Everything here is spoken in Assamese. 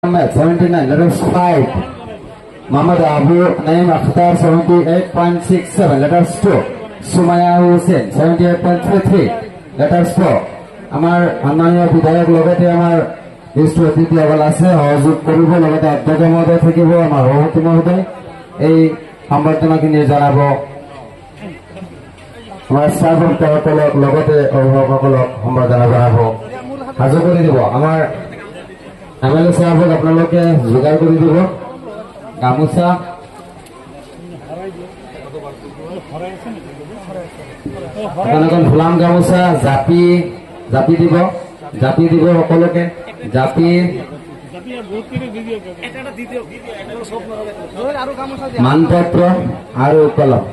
79, letters 5. Muhammad Abu Naim Akhtar 78.67, letters 2. Sumaya Hussain 78.33, letters 4. আমার মাননীয় বিধায়ক লগতে আমার বিশিষ্ট অতিথিসকল আছে সহযোগ কৰিব লগতে অধ্যক্ষ মহোদয় থাকিব আমাৰ সভাপতি মহোদয় এই সম্বৰ্ধনাখিনি জনাব আমাৰ ষ্টাফসকলক লগতে অভিভাৱকসকলক সম্বৰ্ধনা জনাব সাজু কৰি দিব আমাৰ এমএলএ সাহেবক আপোনালোকে যোগাৰ কৰি দিব গামোচা এখন ফুলাম গামোচা জাপি দিব সকলোকে জাপি মানপত্ৰ আৰু কলম